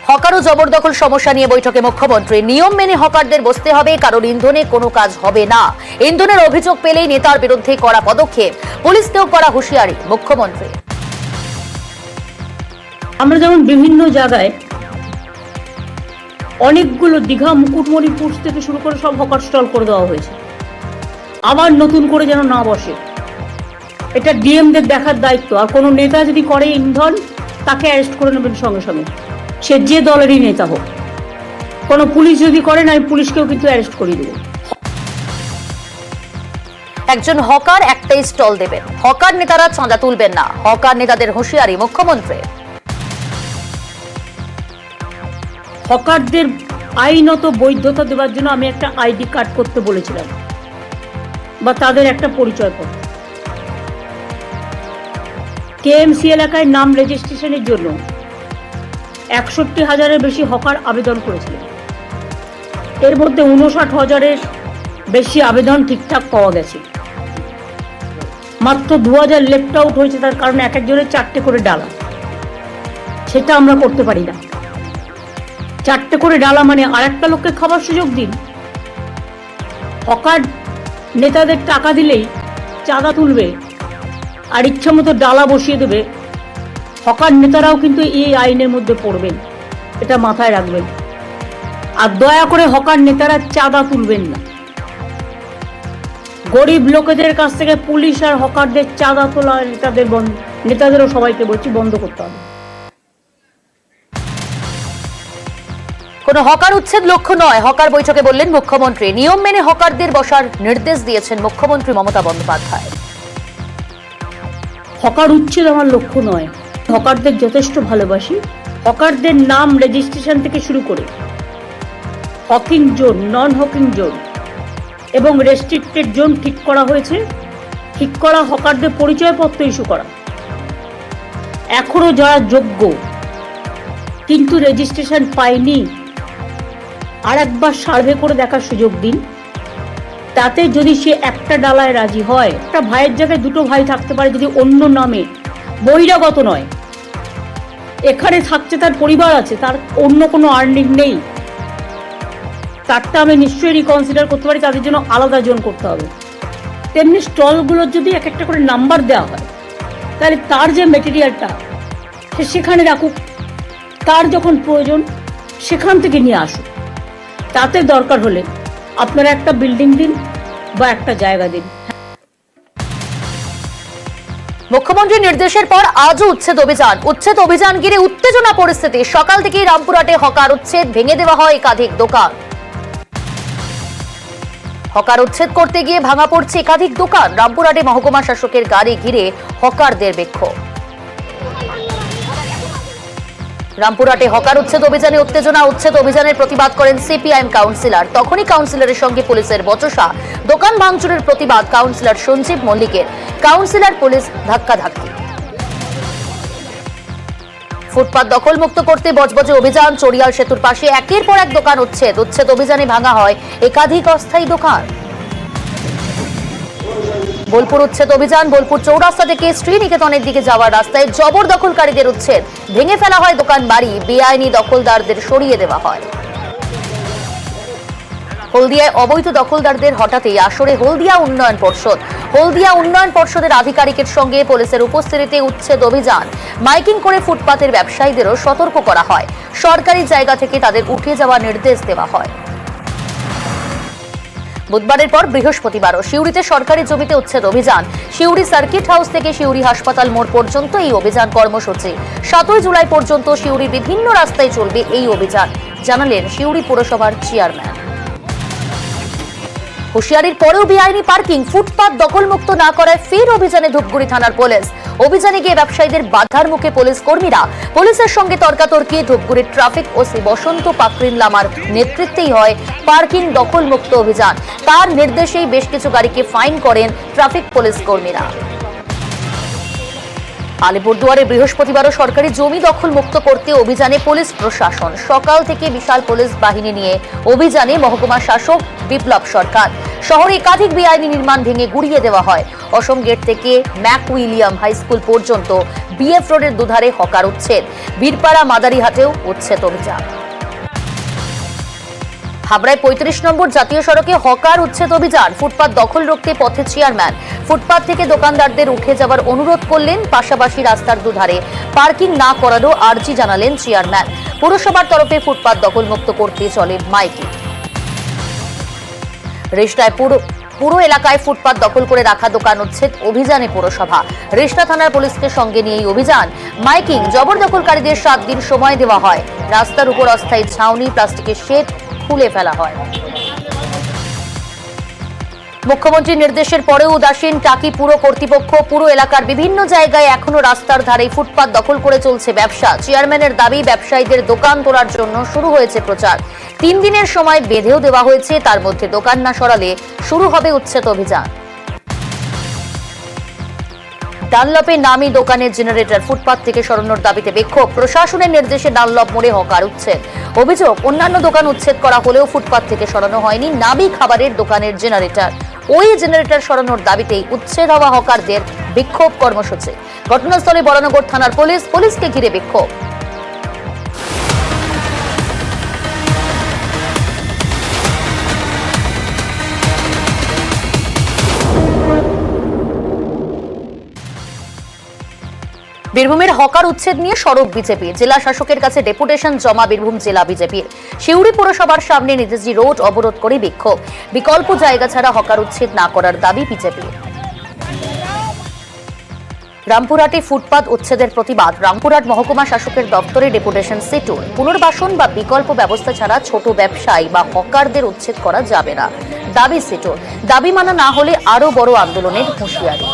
Hawker ও জবরদখল সমস্যা নিয়ে বৈঠকে মুখ্যমন্ত্রী। নিয়ম মেনে হকারদের বসতে হবে, কারণ ইন্ধনে কোনো কাজ হবে না। ইন্ধনের অভিযোগ পেলেই নেতার বিরুদ্ধে কড়া পদক্ষেপ, পুলিশকেও করা হুঁশিয়ারি মুখ্যমন্ত্রী। আমরা যেমন বিভিন্ন জায়গায় অনেকগুলো দীঘা, মুকুটমণিপুর থেকে শুরু করে সব হকার স্টল করে দেওয়া হয়েছে, আবার নতুন করে যেন না বসে। এটা ডিএমদের দেখার দায়িত্ব। আর কোনো নেতা যদি করে ইন্ধন, তাকে অ্যারেস্ট করে নেবেন সঙ্গে সঙ্গে, সে যে দলেরই নেতা হোক। কোনো পুলিশ যদি করেন, আমি পুলিশকেও কিন্তু অ্যারেস্ট করিয়ে দেবো। একজন হকার একটাই স্টল দেবেন, হকার নেতারা চাঁদা তুলবেন না, হকার নেতাদের হুঁশিয়ারি মুখ্যমন্ত্রী। হকারদের আইনত বৈধতা দেওয়ার জন্য আমি একটা আইডি কার্ড করতে বলেছিলাম, বা তাদের একটা পরিচয়পত্র। কেএমসি এলাকায় নাম রেজিস্ট্রেশনের জন্য 61,000-এর বেশি হকার আবেদন করেছিলেন। এর মধ্যে 59,000-এর বেশি আবেদন ঠিকঠাক পাওয়া গেছে। মাত্র 2,000 লেফট আউট হয়েছে, তার কারণে এক একজনের 4টে করে ডালা। সেটা আমরা করতে পারি না। 4টে করে ডালা মানে আর একটা লোককে খাবার সুযোগ দিন। হকার নেতাদের টাকা দিলেই চাঁদা তুলবে আর ইচ্ছা মতো ডালা বসিয়ে দেবে। হকার নেতারাও কিন্তু এই আইনের মধ্যে পড়বেন, এটা মাথায় রাখবেন। আর দয়া করে হকার নেতারা চাঁদা তুলবেন না। গরিব লোকেদের কাছ থেকে পুলিশ আর হকারদের চাঁদা তোলা নেতাদেরও সবাইকে বলছি বন্ধ করতে হবে। কোন হকার উচ্ছেদ লক্ষ্য নয়, হকার বৈঠকে বললেন মুখ্যমন্ত্রী। নিয়ম মেনে হকারদের বসার নির্দেশ দিয়েছেন মুখ্যমন্ত্রী মমতা বন্দ্যোপাধ্যায়। হকার উচ্ছেদ আমার লক্ষ্য নয়, হকারদের যথেষ্ট ভালোবাসি। হকারদের নাম রেজিস্ট্রেশন থেকে শুরু করে হকিং জোন, নন হকিং জোন এবং রেস্ট্রিক্টেড জোন ঠিক করা হয়েছে। ঠিক করা হকারদের পরিচয়পত্র ইস্যু করা। এখনো যারা যোগ্য কিন্তু রেজিস্ট্রেশন পায়নি, আর একবার সার্ভে করে দেখার সুযোগ দিন। তাতে যদি সে একটা ডালায় রাজি হয়, একটা ভাইয়ের জায়গায় দুটো ভাই থাকতে পারে যদি অন্য নামে, বহিরাগত নয়। এখানে থাকছে, তার পরিবার আছে, তার অন্য কোনো আর্নিং নেই, তারটা আমি নিশ্চয়ই রিকনসিডার করতে পারি। তাদের জন্য আলাদা জোন করতে হবে। তেমনি স্টলগুলোর যদি এক একটা করে নাম্বার দেওয়া হয়, তাহলে তার যে মেটেরিয়ালটা সে সেখানে রাখুক, তার যখন প্রয়োজন সেখান থেকে নিয়ে আসুক। তাতে দরকার হলে আপনারা একটা বিল্ডিং দিন বা একটা জায়গা দিন। মুখ্যমন্ত্রীর নির্দেশের পর আজও উচ্ছেদ অভিযান। উচ্ছেদ অভিযান ঘিরে উত্তেজনা পরিস্থিতি। সকাল থেকেই রামপুরহাটে হকার উচ্ছেদ, ভেঙে দেওয়া হয় একাধিক দোকান। হকার উচ্ছেদ করতে গিয়ে ভাঙা পড়ছে একাধিক দোকান। রামপুরহাটে মহকুমা শাসকের গাড়ি ঘিরে হকারদের বিক্ষোভ। রামপুরহাটে হকার উচ্ছেদ অভিযানে উত্তেজনা। উচ্ছেদ অভিযানের প্রতিবাদ করেন সিপিআইএম কাউন্সিলর। তখনই কাউন্সিলরের সঙ্গে পুলিশের বচসা। দোকান ভাঙচুরের প্রতিবাদ কাউন্সিলর সঞ্জীব মল্লিকের। Councillor police ধাক্কাধাক্কি। ফুটপাত দখল মুক্ত করতে বজবজে অভিযান। চড়িয়াল সেতুর পাশে একের পর এক দোকান উচ্ছেদ। উচ্ছেদ অভিযানে ভাঙা হয় একাধিক অস্থায়ী দোকান। বোলপুর উচ্ছেদ অভিযান। বোলপুর চৌরাস্তা থেকে শ্রীনিকেতনের দিকে যাওয়ার রাস্তায় জবরদখলকারীদের উচ্ছেদ। ভেঙে ফেলা হয় দোকান বাড়ি, বেআইনি দখলদারদের সরিয়ে দেওয়া হয়। হলদিয়ায় অবৈধ দখলদারদের হঠাৎই আসরে হলদিয়া উন্নয়ন পর্ষদ। হলদিয়া উন্নয়ন পর্ষদের আধিকারিকের সঙ্গে পুলিশের উপস্থিতিতে উচ্ছেদ অভিযান। মাইকিং করে ফুটপাতের ব্যবসায়ীদেরও সতর্ক করা হয়। সরকারি জায়গা থেকে তাদের উঠে যাওয়ার নির্দেশ দেওয়া হয়। বুধবারের পর বৃহস্পতিবারও সিউড়িতে সরকারি জমিতে উচ্ছেদ অভিযান। সিউড়ি সার্কিট হাউস থেকে সিউড়ি হাসপাতাল মোড় পর্যন্ত এই অভিযান কর্মসূচি। 7 জুলাই পর্যন্ত সিউড়ির বিভিন্ন রাস্তায় চলবে এই অভিযান, জানালেন সিউড়ি পুরসভার চেয়ারম্যান। হুঁশিয়ারির পরেও বেআইনি পার্কিং, ফুটপাত দখলমুক্ত না করায় ফের অভিযানে ধূপগুড়ি থানার পুলিশ। অভিযানে গিয়ে ব্যবসায়ীদের বাধার মুখে পুলিশ কর্মীরা। পুলিশের সঙ্গে তর্কাতর্কি। ধূপগুড়ির ট্রাফিক ওসি বসন্ত পাকরিন লামার নেতৃত্বেই হয় পার্কিং দখলমুক্ত অভিযান। তার নির্দেশেই বেশ কিছু গাড়িকে ফাইন করেন ট্রাফিক পুলিশ কর্মীরা। আলিপুরদুয়ারে বৃহস্পতিবারও সরকারি জমি দখল মুক্ত করতে অভিযানে পুলিশ প্রশাসন। সকাল থেকে বিশাল পুলিশ বাহিনী নিয়ে অভিযানে মহকুমা শাসক বিপ্লব সরকার। শহরে একাধিক বেআইনি নির্মাণ ভেঙে গুড়িয়ে দেওয়া হয়। অসম গেট থেকে ম্যাক উইলিয়াম হাই স্কুল পর্যন্ত বিএফ রোডের দুধারে হকার উচ্ছেদ, বীরপাড়া মাদারিহাটেও উচ্ছেদ অভিযান। হাবড়ায় ৩৫ নম্বর জাতীয় সড়কে হকার উচ্ছেদ অভিযান, ফুটপাত দখল রুখতে পথে চেয়ারম্যান। ফুটপাত থেকে দোকানদারদের উঠে যাওয়ার অনুরোধ করলেন, পাশাপাশি রাস্তার দুধারে পার্কিং না করারও আর্জি জানালেন চেয়ারম্যান। পুরসভার তরফে ফুটপাত দখলমুক্ত করতে চলে মাইকিং। রেশনায় পুরো এলাকায় ফুটপাত দখল করে রাখা দোকান উচ্ছেদ অভিযানে পুরসভা। রেশনা থানার পুলিশকে সঙ্গে নিয়ে এই অভিযান। মাইকিং, জবরদখলকারীদের 7 দিন সময় দেওয়া হয়। রাস্তার উপর অস্থায়ী ছাউনি, প্লাস্টিকের শেড খুলে ফেলা হয়। মুখ্যমন্ত্রীর নির্দেশের পরেও উদাসীন টাকি পুর কর্তৃপক্ষ। পুরো এলাকার বিভিন্ন জায়গায় এখনো রাস্তার ধারে ফুটপাত দখল করে চলছে ব্যবসা। চেয়ারম্যানের দাবি, ব্যবসায়ীদের দোকান তোলার জন্য শুরু হয়েছে প্রচার। 3 দিনের সময় বেঁধেও দেওয়া হয়েছে, তার মধ্যে দোকান না সরালে শুরু হবে উচ্ছেদ অভিযান। ডানলপে নামি দোকানের জেনারেটর ফুটপাত থেকে সরানোর দাবিতে বিক্ষোভ। প্রশাসনের নির্দেশে ডানলপ মোড়ে হকার উচ্ছেদ। অভিযোগ, অন্যান্য দোকান উচ্ছেদ করা হলেও ফুটপাত থেকে সরানো হয়নি নামি খাবারের দোকানের জেনারেটর। ওই জেনারেটর সরানোর দাবিতেই উচ্ছেদ হওয়া হকারদের বিক্ষোভ কর্মসূচি। ঘটনাস্থলে বরানগর থানার পুলিশকে ঘিরে বিক্ষোভ। বীরভূমের হকার উচ্ছেদ নিয়ে সরব বিজেপি। জেলা শাসকের কাছে ডেপুটেশন জমা বীরভূম জেলা বিজেপির। সিউড়ি পুরসভার সামনে নেতাজি রোড অবরোধ করে বিক্ষোভ। বিকল্প জায়গা ছাড়া হকার উচ্ছেদ না করার দাবি বিজেপির। রামপুরহাটে ফুটপাত উচ্ছেদের প্রতিবাদ। রামপুরহাট মহকুমা শাসকের দপ্তরে ডেপুটেশন সিটুর। পুনর্বাসন বা বিকল্প ব্যবস্থা ছাড়া ছোট ব্যবসায়ী বা হকারদের উচ্ছেদ করা যাবে না, দাবি সিটুর। দাবি মানা না হলে আরো বড় আন্দোলনের হুঁশিয়ারি।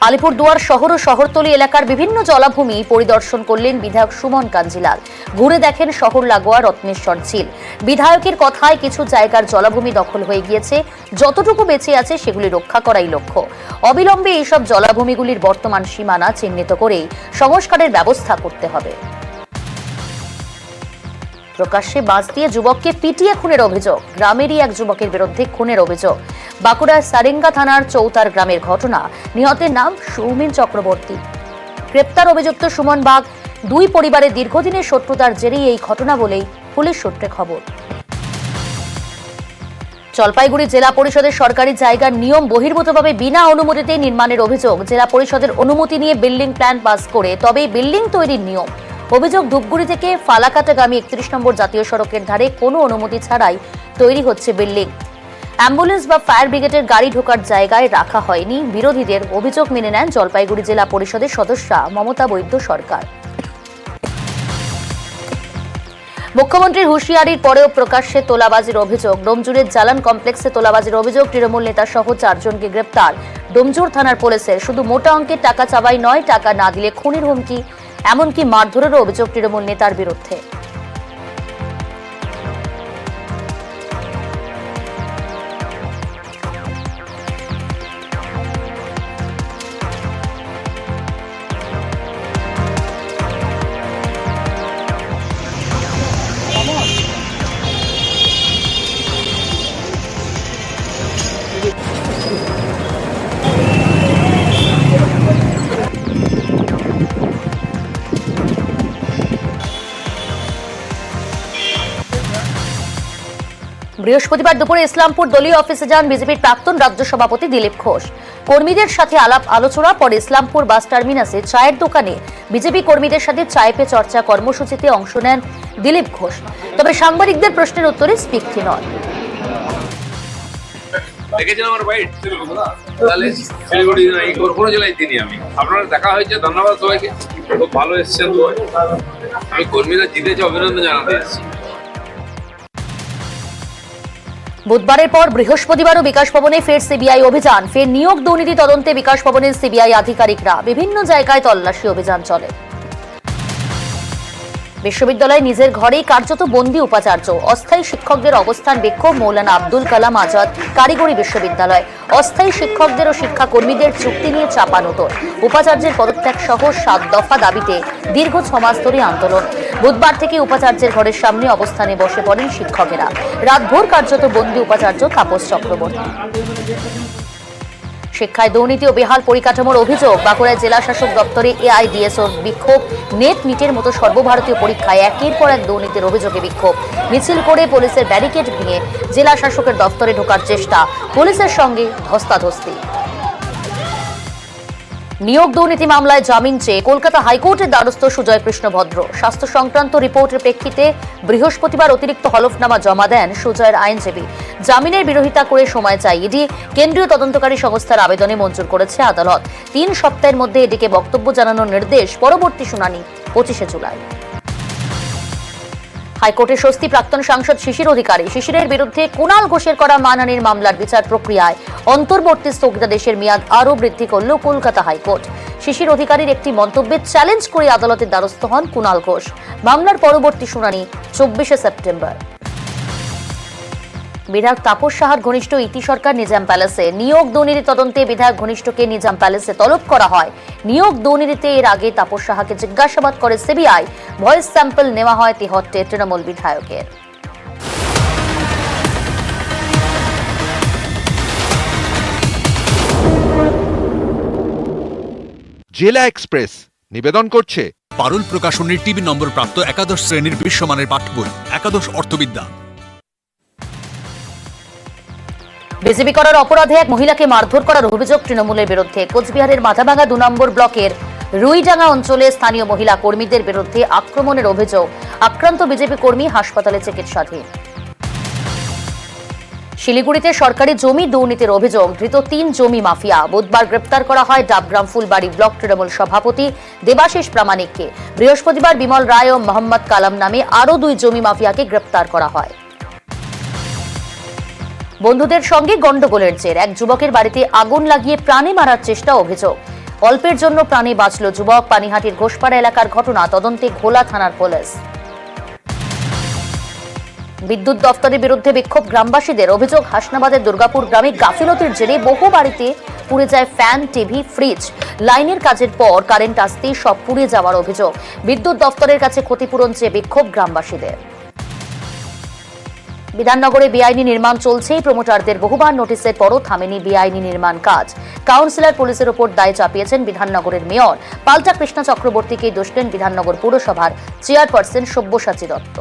আলিপুরদুয়ার শহর ও শহরতলি এলাকার বিভিন্ন জলাভূমি পরিদর্শন করলেন বিধায়ক সুমন কাঞ্জিলাল। ঘুরে দেখেন শহর লাগোয়া রত্নেশ্বর ঝিল। বিধায়কের কথায় কিছু জায়গার জলাভূমি দখল হয়ে গিয়েছে, যতটুকু বেঁচে আছে সেগুলি রক্ষা করাই লক্ষ্য। অবিলম্বে এইসব জলাভূমিগুলির বর্তমান সীমানা চিহ্নিত করেই সংস্কারের ব্যবস্থা করতে হবে। প্রকাশ্যে বাঁশ দিয়ে যুবককে পিটিয়ে খুনের অভিযোগ। গ্রামেরই এক যুবকের বিরুদ্ধে খুনের অভিযোগ। বাঁকুড়ার সারেঙ্গা থানার চৌতার গ্রামের ঘটনা। নিহতের নাম সৌমিন চক্রবর্তী। গ্রেপ্তার অভিযুক্ত সুমন বাগ। 2 পরিবারের দীর্ঘদিনের শত্রুতার জেরেই এই ঘটনা বলেই পুলিশ সূত্রে খবর। জলপাইগুড়ি জেলা পরিষদের সরকারি জায়গার নিয়ম বহির্ভূতভাবে বিনা অনুমতিতে নির্মাণের অভিযোগ। জেলা পরিষদের অনুমতি নিয়ে বিল্ডিং প্ল্যান পাস করে তবেই বিল্ডিং তৈরির নিয়ম। অভিযোগ, ধূপগুড়ি থেকে ফালাকাটাগামী 31 নম্বর জাতীয় সড়কের ধারে কোনো অনুমতি ছাড়াই তৈরি হচ্ছে বিল্ডিং। অ্যাম্বুলেন্স বা ফায়ার ব্রিগেডের গাড়ি ঢোকার জায়গায় রাখা হয়নি। বিরোধীদের অভিযোগ মেনে নেন জলপাইগুড়ি জেলা পরিষদের সদস্যা মমতা বৈদ্য সরকার। মুখ্যমন্ত্রীর হুঁশিয়ারির পরেও প্রকাশ্যে তোলাবাজির অভিযোগ। ডোমজুরের জালান কমপ্লেক্সে তোলাবাজির অভিযোগ। তৃণমূল নেতা সহ 4 জনকে গ্রেপ্তার ডোমজুর থানার পুলিশের। শুধু মোটা অঙ্কের টাকা চাওয়াই নয়, টাকা না দিলে খুনের হুমকি, এমনকি মারধরেরও অভিযোগ তৃণমূল নেতার বিরুদ্ধে। বৃহস্পতিবার দুপুরে ইসলামপুর দলীয় অফিসে যান বিজেপির প্রাক্তন রাজ্য সভাপতি দিলীপ ঘোষ। কর্মীদের সাথে আলাপ আলোচনা পরে ইসলামপুর বাস টার্মিনাসে চায়ের দোকানে বিজেপি কর্মীদের সাথে চায় পে চর্চা কর্মসূচিতে অংশ নেন দিলীপ ঘোষ। তবে সাংবাদিকদের প্রশ্নের উত্তরে স্পিকটি নন। আপনারা দেখা হয়েছে, ধন্যবাদ সবাইকে, খুব ভালো এসেছেন। আমি কর্মীরা জিতেছে অভিনন্দন জানাতে এসেছি। বুধবারের পর বৃহস্পতিবারও বিকাশ ভবনে ফের সিবিআই অভিযান। ফের নিয়োগ দুর্নীতি তদন্তে বিকাশ ভবনের সিবিআই আধিকারিকরা। বিভিন্ন জায়গায় তল্লাশি অভিযান চলে। বিশ্ববিদ্যালয়ে নিজের ঘরেই কার্যত বন্দী উপাচার্য। অস্থায়ী শিক্ষকদের অবস্থান বিক্ষোভ মৌলানা আব্দুল কালাম আজাদ কারিগরি বিশ্ববিদ্যালয়। অস্থায়ী শিক্ষকদের ও শিক্ষাকর্মীদের চুক্তি নিয়ে চাপানোতর। উপাচার্যের পদত্যাগ সহ 7 দফা দাবিতে দীর্ঘ 6 মাস ধরে আন্দোলন। বুধবার থেকে উপাচার্যের ঘরের সামনে অবস্থানে বসে পড়েন শিক্ষকেরা। রাতভর কার্যত বন্দী উপাচার্য তাপস চক্রবর্তী। শিক্ষায় দুর্নীতি ও বেহাল পরিকাঠামোর অভিযোগ। বাঁকুড়ায় জেলা শাসক দপ্তরে এআইডিএসওর বিক্ষোভ। নিটের মতো সর্বভারতীয় পরীক্ষায় একের পর এক দুর্নীতির অভিযোগে বিক্ষোভ। মিছিল করে পুলিশের ব্যারিকেড ভেঙে জেলা শাসকের দপ্তরে ঢোকার চেষ্টা, পুলিশের সঙ্গে ধস্তাধস্তি। নিয়োগ দুর্নীতি মামলায় জামিন চেয়ে কলকাতা হাইকোর্টের দ্বারস্থ সুজয় কৃষ্ণ ভদ্র। স্বাস্থ্য সংক্রান্ত রিপোর্টের প্রেক্ষিতে বৃহস্পতিবার অতিরিক্ত হলফনামা জমা দেন সুজয়ের আইনজীবী। জামিনের বিরোধিতা করে সময় চাই ইডি। কেন্দ্রীয় তদন্তকারী সংস্থার আবেদনে মঞ্জুর করেছে আদালত। 3 সপ্তাহের মধ্যে এদিকে বক্তব্য জানানোর নির্দেশ। পরবর্তী শুনানি 25শে জুলাই। হাইকোর্টের স্বস্তি প্রাক্তন সাংসদ শিশির অধিকারী। শিশিরের বিরুদ্ধে কুণাল ঘোষের করা মানহানির মামলার বিচার প্রক্রিয়ায় অন্তর্বর্তী স্থগিতাদেশের মেয়াদ আরও বৃদ্ধি করল কলকাতা হাইকোর্ট। শিশির অধিকারীর একটি মন্তব্যের চ্যালেঞ্জ করে আদালতের দ্বারস্থ হন কুণাল ঘোষ। মামলার পরবর্তী শুনানি 24শে সেপ্টেম্বর। বিধায়ক তাপস সাহার ঘনিষ্ঠ ইতি সরকার নিজাম প্যালেসে। নিয়োগ দুর্নীতি তদন্তে বিধায়ক ঘনিষ্ঠকে নিজাম প্যালেসে তলব করা হয়। নিয়োগ দুর্নীতিতে এর আগে তাপস সাহাকে জিজ্ঞাসাবাদ করে সিবিআই। ভয়েস স্যাম্পল নেওয়া হয় তেহট্টে তৃণমূল বিধায়কের। জেলা এক্সপ্রেস নিবেদন করছে পারুল প্রকাশনীর টিভি নম্বর প্রাপ্ত একাদশ শ্রেণীর বিশ্বমানের পাঠ্য বই একাদশ অর্থবিদ্যা। বিজেপি করার অপরাধে এক মহিলাকে মারধর করার অভিযোগ তৃণমূলের বিরুদ্ধে। কোচবিহারের মাথাভাঙা 2 নম্বর ব্লকের রুইডাঙ্গা অঞ্চলে স্থানীয় মহিলা কর্মীদের বিরুদ্ধে আক্রমণের অভিযোগ। আক্রান্ত বিজেপি কর্মী হাসপাতালে চিকিৎসাধীন। শিলিগুড়িতে সরকারি জমি দুর্নীতির অভিযোগ। ধৃত 3 জমি মাফিয়া। বুধবার গ্রেপ্তার করা হয় ডাবগ্রাম ফুলবাড়ি ব্লক তৃণমূল সভাপতি দেবাশিস প্রামাণিককে। বৃহস্পতিবার বিমল রায় ও মোহাম্মদ কালাম নামে আরও 2 জমি মাফিয়াকে গ্রেপ্তার করা হয়। বন্ধুদের সঙ্গে গন্ডগোলের জের। এক যুবকের বাড়িতে আগুন লাগিয়ে প্রাণে মারার চেষ্টা অভিযোগ। অল্পের জন্য প্রাণে বাঁচল যুবক। পানিহাটির ঘোষপাড়া এলাকার ঘটনা। তদন্তে ঘোলা থানার পুলিশ। বিদ্যুৎ দপ্তরের বিরুদ্ধে বিক্ষোভ গ্রামবাসীদের। অভিযোগ হাসনাবাদের দুর্গাপুর গ্রামে গাফিলতির জেরে বহু বাড়িতে পুড়ে যায় ফ্যান, টিভি, ফ্রিজ। লাইনের কাজের পর কারেন্ট আসতেই সব পুড়ে যাওয়ার অভিযোগ। বিদ্যুৎ দপ্তরের কাছে ক্ষতিপূরণ চেয়ে বিক্ষোভ গ্রামবাসীদের। বিধাননগরে বেআইনি নির্মাণ চলছেই। প্রমোটারদের বহুবার নোটিশের পরও থামেনি বেআইনি নির্মাণ কাজ। কাউন্সিলর পুলিশের ওপর দায় চাপিয়েছেন বিধাননগরের মেয়র। পাল্টা কৃষ্ণা চক্রবর্তীকে দোষ দেন বিধাননগর পুরসভার চেয়ারপারসন সব্যসাচী দত্ত।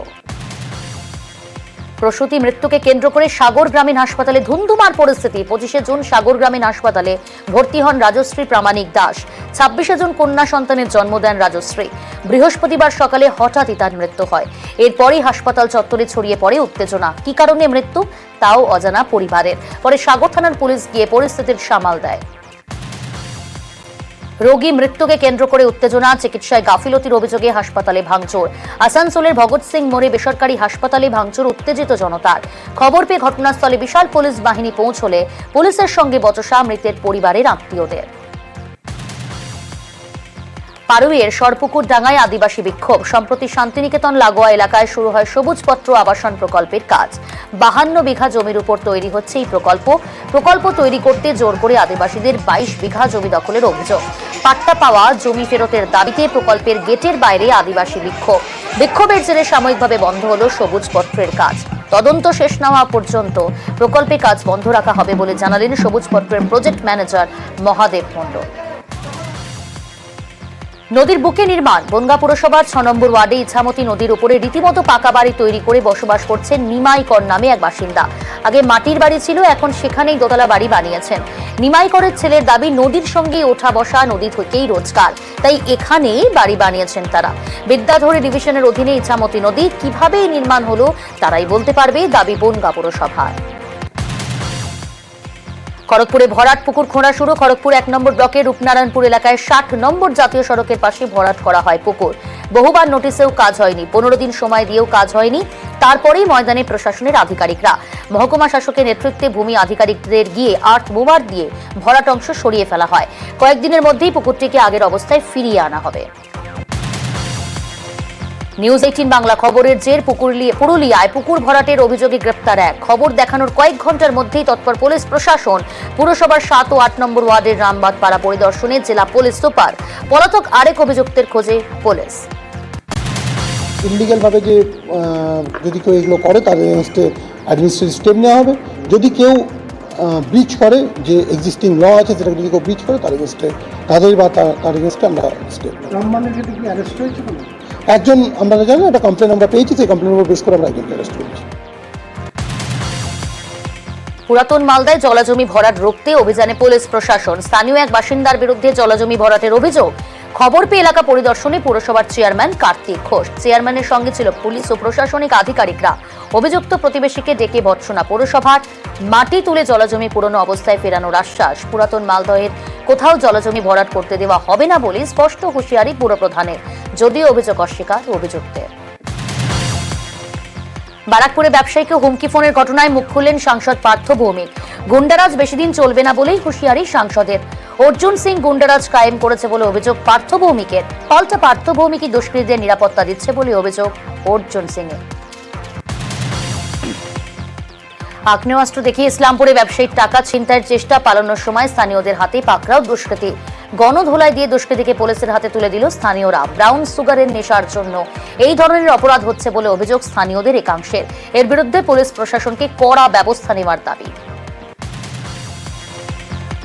প্রসূতি মৃত্যুকে কেন্দ্র করে সাগর গ্রামীণ হাসপাতালে ধুন্ধুমার পরিস্থিতি। 25শে জুন সাগর গ্রামীণ হাসপাতালে ভর্তি হন রাজশ্রী প্রামাণিক দাস। 26শে জুন কন্যা সন্তানের জন্ম দেন রাজশ্রী। বৃহস্পতিবার সকালে হঠাৎই তার মৃত্যু হয়। এরপরই হাসপাতাল চত্বরে ছড়িয়ে পড়ে উত্তেজনা। কি কারণে মৃত্যু তাও অজানা পরিবারের। পরে সাগর থানার পুলিশ গিয়ে পরিস্থিতির সামাল দেয়। রোগী মৃত্যুকে কেন্দ্র করে উত্তেজনা। চিকিৎসায় গাফিলতির অভিযোগে হাসপাতালে ভাঙচুর। আসানসোলের ভগৎ সিং মোড়ে বেসরকারি হাসপাতালে ভাঙচুর উত্তেজিত জনতার। খবর পেয়ে ঘটনাস্থলে বিশাল পুলিশ বাহিনী পৌঁছলে পুলিশের সঙ্গে বচসা মৃতের পরিবারের আত্মীয়দের। পারুইয়ের সরপুকুর ডাঙ্গায় আদিবাসী বিক্ষোভ। সম্প্রতি শান্তিনিকেতন লাগোয়া এলাকায় শুরু হয় সবুজপত্র আবাসন প্রকল্পের কাজ। 52 বিঘা জমির উপর তৈরি হচ্ছে এই প্রকল্প তৈরি করতে জোর করে আদিবাসীদের 22 বিঘা জমি দখলের অভিযোগ। পাট্টা পাওয়া জমি ফেরতের দাবিতে প্রকল্পের গেটের বাইরে আদিবাসী বিক্ষোভের জেরে সাময়িকভাবে বন্ধ হলো সবুজপত্রের কাজ। তদন্ত শেষ না হওয়া পর্যন্ত প্রকল্পে কাজ বন্ধ রাখা হবে বলে জানালেন সবুজপত্রের প্রজেক্ট ম্যানেজার মহাদেব মণ্ডল। নদীর বুকে নির্মাণ। বনগাঁ পুরসভার 6 নম্বর ওয়ার্ডে ইছামতি নদীর উপরে রীতিমতো পাকা বাড়ি তৈরি করে বসবাস করছেন নিমাইকর নামে এক বাসিন্দা। আগে মাটির বাড়ি ছিল, এখন সেখানেই দোতলা বাড়ি বানিয়েছেন। নিমাইকরের ছেলের দাবি নদীর সঙ্গে ওঠা বসা, নদী থেকেই রোজগার, তাই এখানেই বাড়ি বানিয়েছেন তারা। বিদ্যাধরী ডিভিশনের অধীনে ইছামতি নদী কিভাবে নির্মাণ হলো তারাই বলতে পারবে, দাবি বনগাঁ পুরসভার। খড়গপুরে ভরাট পুকুর খোঁড়া শুরু। খড়গপুর 1 নম্বর ব্লকের রূপনারায়ণপুর এলাকায় 60 নম্বর জাতীয় সড়কের পাশে ভরাট করা হয় পুকুর। বহুবার নোটিশেও কাজ হয়নি, 15 দিন সময় দিয়েও কাজ হয়নি। তারপরেই ময়দানে প্রশাসনের আধিকারিকরা। মহকুমা শাসকের নেতৃত্বে ভূমি আধিকারিকদের গিয়ে আর্থ মুভার দিয়ে ভরাট অংশ সরিয়ে ফেলা হয়। কয়েকদিনের মধ্যেই পুকুরটিকে আগের অবস্থায় ফিরিয়ে আনা হবে। নিউজ 18 বাংলা খবরের জের। পুরুলিয়ায় পুকুর ভরাটের অভিযোগে গ্রেপ্তার এক। খবর দেখানোর কয়েক ঘন্টার মধ্যেই তৎপর পুলিশ প্রশাসন। পুরসভার 7 ও 8 নম্বর ওয়ার্ডের রামবাদ পাড়া পরিদর্শনে জেলা পুলিশ সুপার। পলাতক আরেক অভিযুক্তের খোঁজে পুলিশ। ইলিগালভাবে যে যদি কেউ এগুলো করে তার এগেনস্টে অ্যাডমিনিস্ট্রেটিভ স্টেপ নেওয়া হবে। যদি কেউ ব্রিচ করে, যে এক্সিস্টিং ল আছে সেটাকে যদি কেউ ব্রিচ করে তার এগেনস্টে তাদের বা তার এগেনস্টে আমরা স্টেপ একজন আমরা জানি একটা কমপ্লেন আমরা পেয়েছি, সেই কমপ্লেন উপর বেস করে আমরা একজনকে অ্যারেস্ট করেছি। পুরাতন মালদায় জলাজমি ভরাট রুখতে অভিযানে পুলিশ প্রশাসন। স্থানীয় এক বাসিন্দার বিরুদ্ধে জলাজমি ভরাটের অভিযোগ। খবর পেয়ে এলাকা পরিদর্শনে পুরসভার চেয়ারম্যান কার্তিক ঘোষ। চেয়ারম্যানের সঙ্গে ছিল পুলিশ ও প্রশাসনিক আধিকারিকরা। অভিযুক্ত প্রতিবেশীকে ডেকে ভর্ৎসনা পৌরসভার। মাটি তুলে জলাজমি পুরনো অবস্থায় ফেরানোর আশ্বাস। পুরাতন মালদহের কোথাও জলাজমি ভরাট করতে দেওয়া হবে না বলে স্পষ্ট হুঁশিয়ারি পুরপ্রধানের, যদিও অভিযোগ অস্বীকার অভিযুক্তের। বারাকপুরে ব্যবসায়ীকে হুমকি ফোনের ঘটনায় মুখ খুললেন সাংসদ পার্থ ভৌমিক। গুন্ডারাজ বেশিদিন চলবে না বলেই হুঁশিয়ারি সাংসদের। অর্জুন সিং গুন্ডারাজ কায়েম করেছে বলে অভিযোগ পার্থ ভৌমিকের। পাল্টা পার্থ ভৌমিকই দুষ্কৃতীদের নিরাপত্তা দিচ্ছে বলে অভিযোগ অর্জুন সিং এর। আগ্নেয়াস্ত্র দেখিয়ে ইসলামপুরে ব্যবসায়ীর টাকা ছিনতাইয়ের চেষ্টা, পালানোর সময় স্থানীয়দের হাতে পাকড়াও দুষ্কৃতী। গণধোলাই দিয়ে দুষ্কৃতীকে পুলিশের হাতে তুলে দিল স্থানীয়রা। ব্রাউন সুগারের নেশার জন্য এই ধরনের অপরাধ হচ্ছে বলে অভিযোগ স্থানীয়দের একাংশের। এর বিরুদ্ধে পুলিশ প্রশাসনকে কড়া ব্যবস্থা নেওয়ার দাবি।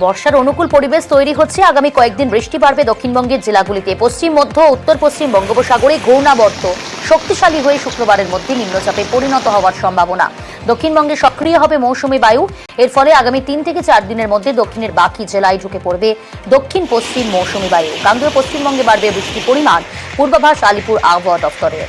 বর্ষার অনুকূল পরিবেশ তৈরি হচ্ছে। আগামী কয়েকদিন বৃষ্টি বাড়বে দক্ষিণবঙ্গের জেলাগুলিতে। পশ্চিম, মধ্য, উত্তর পশ্চিম বঙ্গোপসাগরে ঘূর্ণাবর্ত শক্তিশালী হয়ে শুক্রবারের মধ্যে নিম্নচাপে পরিণত হওয়ার সম্ভাবনা। দক্ষিণবঙ্গে সক্রিয় হবে মৌসুমী বায়ু। এর ফলে আগামী 3 থেকে 4 দিনের মধ্যে দক্ষিণের বাকি জেলায় ঢুকে পড়বে দক্ষিণ পশ্চিম মৌসুমী বায়ু। গাঙ্গেয় পশ্চিমবঙ্গে বাড়বে বৃষ্টির পরিমাণ, পূর্বাভাস আলিপুর আবহাওয়া দফতরের।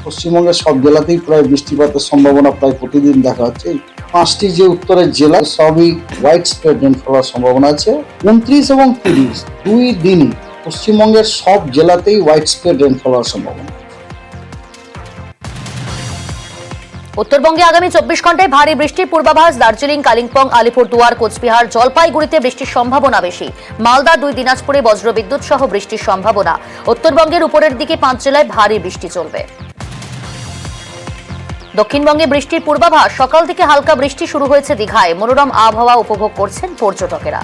পশ্চিমবঙ্গের সব জেলাতেই প্রায় বৃষ্টিপাতের সম্ভাবনা প্রায় প্রতিদিন দেখা যাচ্ছে। 5টি যে উত্তরের জেলা সবই হোয়াইট স্প্রেড রেনফল হওয়ার সম্ভাবনা আছে। 29 এবং 30 দুই দিনই পশ্চিমবঙ্গের সব জেলাতেই হোয়াইট স্প্রেড রেনফল হওয়ার সম্ভাবনা। উত্তরবঙ্গে আগামী 24 ঘন্টায় ভারী বৃষ্টির পূর্বাভাস। দার্জিলিং, কালিম্পং, আলিপুরদুয়ার, কোচবিহার, জলপাইগুড়িতে বৃষ্টির সম্ভাবনা বেশি। মালদা, 2 দিনাজপুরে বজ্রবিদ্যুৎ সহ বৃষ্টির সম্ভাবনা। উত্তরবঙ্গের উপরের দিকে 5 জেলায় ভারী বৃষ্টি চলবে। দক্ষিণবঙ্গে বৃষ্টির পূর্বাভাস। সকাল থেকে হালকা বৃষ্টি শুরু হয়েছে দীঘায়। মনোরম আবহাওয়া উপভোগ করছেন পর্যটকেরা।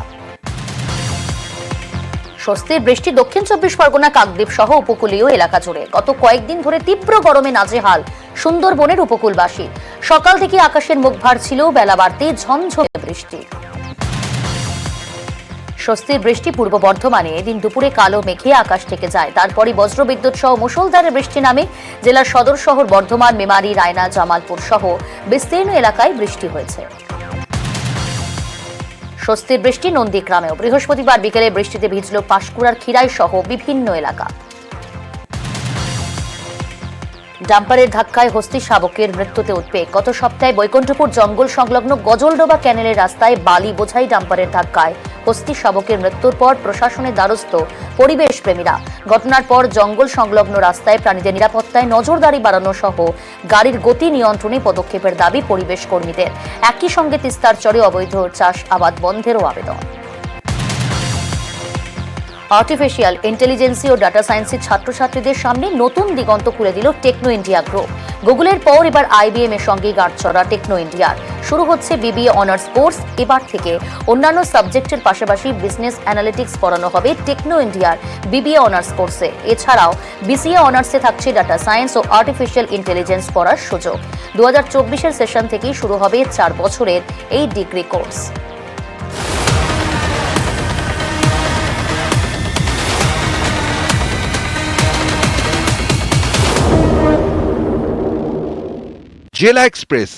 স্বস্তির বৃষ্টি দক্ষিণ 24 পরগনা, কাকদ্বীপ সহ উপকূলীয় এলাকা জুড়ে। গত কয়েকদিন ধরে তীব্র গরমে নাজেহাল সুন্দরবনের উপকূলবাসী। সকাল থেকে আকাশের মুখ ভার ছিল, বেলা বাড়তে ঝমঝমে বৃষ্টি। স্বস্তির বৃষ্টি পূর্ব বর্ধমানে। এদিন দুপুরে কালো মেঘে আকাশ থেকে যায়, তারপরই বজ্রবিদ্যুৎ সহ মুষলধারে বৃষ্টি নামে। জেলার সদর শহর বর্ধমান, মেমারি, রায়না, জামালপুর সহ বিস্তীর্ণ এলাকায় বৃষ্টি হয়েছে। স্বস্তির বৃষ্টি নন্দীগ্রামেও। বৃহস্পতিবার বিকেলে বৃষ্টিতে ভিজল পাঁশকুড়ার খিরাই সহ বিভিন্ন এলাকা। ডাম্পারের ধাক্কায় হস্তি শাবকের মৃত্যুতে উদ্বেগ। গত সপ্তাহে বৈকুণ্ঠপুর জঙ্গল সংলগ্ন গজলডোবা ক্যানেলের রাস্তায় বালি বোঝাই ডাম্পারের ধাক্কায় হস্তি শাবকের মৃত্যুর পর প্রশাসনের দ্বারস্থ পরিবেশ প্রেমীরা। ঘটনার পর জঙ্গল সংলগ্ন রাস্তায় প্রাণীদের নিরাপত্তায় নজরদারি বাড়ানো সহ গাড়ির গতি নিয়ন্ত্রণে পদক্ষেপের দাবি পরিবেশ কর্মীদের। একই সঙ্গে তিস্তার চরে অবৈধ চাষ আবাদ বন্ধেরও আবেদন। আর্টিফিশিয়াল ইন্টেলিজেন্সি ও ডাটা সায়েন্সের ছাত্রছাত্রীদের সামনে নতুন দিগন্ত খুলে দিল টেকনো ইন্ডিয়া গ্রুপ। গুগলের পর এবার IBM এর সঙ্গে গাঁটছড়া টেকনো ইন্ডিয়ার। শুরু হচ্ছে BBA অনার্স কোর্স। এবার থেকে অন্যান্য সাবজেক্টের পাশাপাশি বিজনেস অ্যানালিটিক্স পড়ানো হবে টেকনো ইন্ডিয়ার BBA অনার্স কোর্সে। এছাড়াও BCA অনার্সে থাকছে ডাটা সায়েন্স ও আর্টিফিশিয়াল ইন্টেলিজেন্স পড়ার সুযোগ। 2024 সেশন থেকেই শুরু হবে 4 বছরের এই ডিগ্রি কোর্স। জেলা এক্সপ্রেস